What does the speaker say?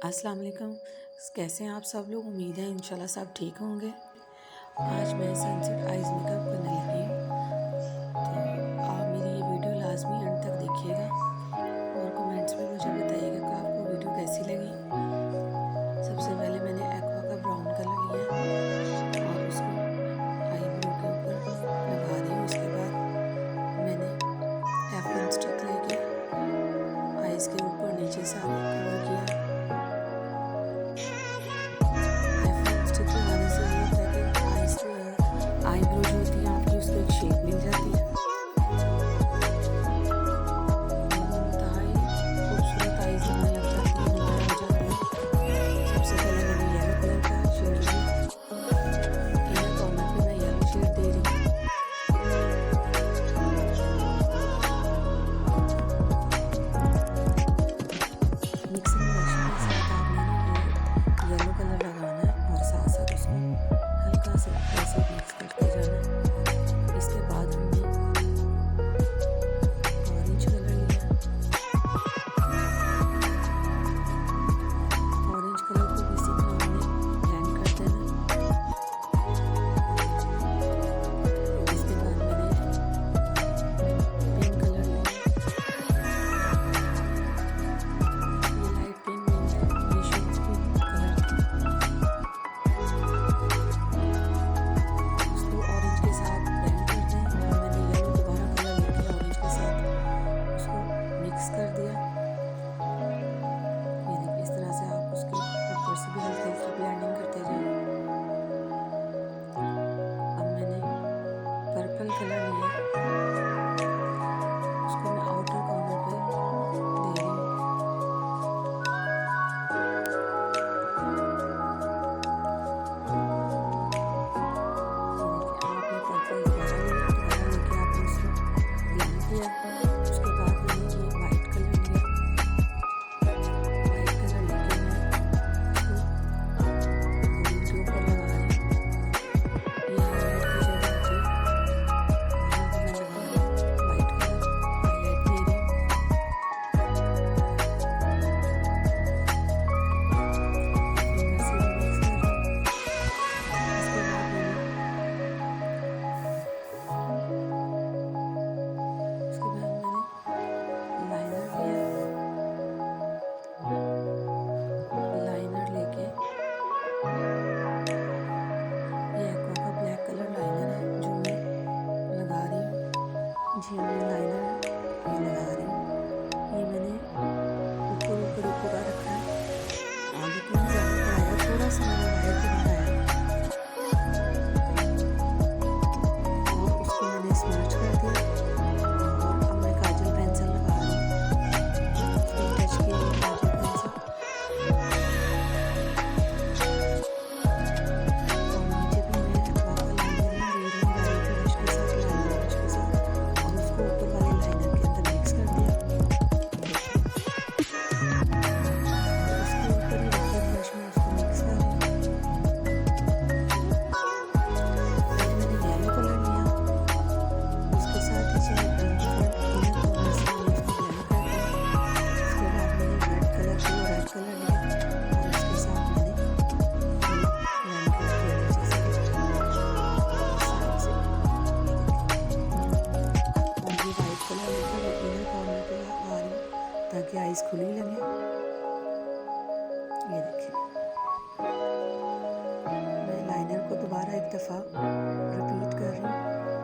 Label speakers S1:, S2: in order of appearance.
S1: अस्सलाम वालेकुम। कैसे हैं आप सब लोग? उम्मीद है इंशाल्लाह सब ठीक होंगे। आज मैं सनसेट आइज़ मेकअप करने लगी हूँ, तो आप मेरी ये वीडियो लाजमी एंड तक देखिएगा और कमेंट्स में मुझे बताइएगा कि आपको वीडियो कैसी लगी। सबसे पहले मैंने एक्वा का ब्राउन कलर लिया है और उसको आईब्रो के ऊपर लगा रही हूँ। उसके बाद मैंने F1 स्टिक लेके आइज़ के ऊपर नीचे से कवर किया। स्टिक लगाने से ये होता है कि आईब्रो जो होती है आपकी उसको एक शेप मिल जाती है। इंतहाई खूबसूरत आईज लगने लग जाती है, नुमाया हो जाती है। सबसे पहले मैंने येलो कलर का शेड लिया। इनर कॉर्नर पे मैं येलो शेड दे रही हूँ। मिक्सिंग ब्रश के साथ आपने ना ये येलो कलर लगाना है और साथ साथ उसको हल्का सा ऐसे मिक्स करते जाना है। इसके बाद हमने ऑरेंज कलर लिया। ऑरेंज कलर को भी इसी तरह हमने ब्लेंड कर देना है। इसके बाद मैंने पिंक कलर लिया। ये लाइट पिंक नहीं है, ये शुभ पिंक कलर था। उसको ऑरेंज के साथ ब्लेंड करते हैं और मैंने येलो दोबारा कलर लेके ऑरेंज के साथ उसको मिक्स कर दिया। ये देखिए, इस तरह से आप उसके ऊपर से भी हल्की हल्की ब्लेंडिंग करते जाएं। अब मैंने पर्पल कलर लिया, उसको मैं आउटर कॉर्नर पे दे रही हूँ। ये देखिए, आपने पर्पल दोबारा लिया, दोबारा लेके आपने उसको ब्लेंड किया। उसके बाद मैंने ये वाइट कलर लिया। वाइट कलर लेके मैं उसको गोल्ड के ऊपर लगा रही हूँ। ये हाईलाइट की जगह होती है, यहाँ पे मैं लगा रही हूँ वाइट कलर, हाईलाइट दे रही हूँ। फिंगर से भी मिक्स कर रही हूँ। इसके बाद मैंने लाइनर लिया। लाइनर लेके ये एक्वा का ब्लैक कलर लाइनर है जो मैं लगा रही हूँ। जी हाँ, ये लाइनर है, ये लगा रही हूँ। ये मैंने ऊपर ऊपर ही पूरा रखा है, आगे तो नहीं ज़्यादा बढ़ाया, थोड़ा सा मैंने वाइट दिखाया और उसको मैंने स्मर्च कर दिया। और अब मैं काजल पेंसिल लगा रही हूँ, टच की हुई काजल पेंसिल। और नीचे भी मैं एक्वा का लाइनर ही दे रही हूँ डायरेक्ट ब्रश के साथ, लाइनर ब्रश के साथ, और उसको ऊपर वाले लाइनर के अंदर मिक्स कर दिया। देखिए, और उसके ऊपर ही रखे ब्रश में उसको मिक्स कर रही हूँ। पहले मैंने येलो कलर लिया, उसके साथ ही फ्रंट इनर कॉर्नर से मैंने उसको ब्लेंड कर दिया। उसके बाद मैंने रेड कलर लिया और उसके साथ मैंने ये ब्लेंड करके नीचे से और साइड से ये देखिए। और ये वाइट कलर लेके मैं इनर कॉर्नर पे लगा रही हूँ ताकि आइज़ खुली लगे। ये देखिए, मैं लाइनर को दोबारा एक दफ़ा रिपीट कर रही हूँ।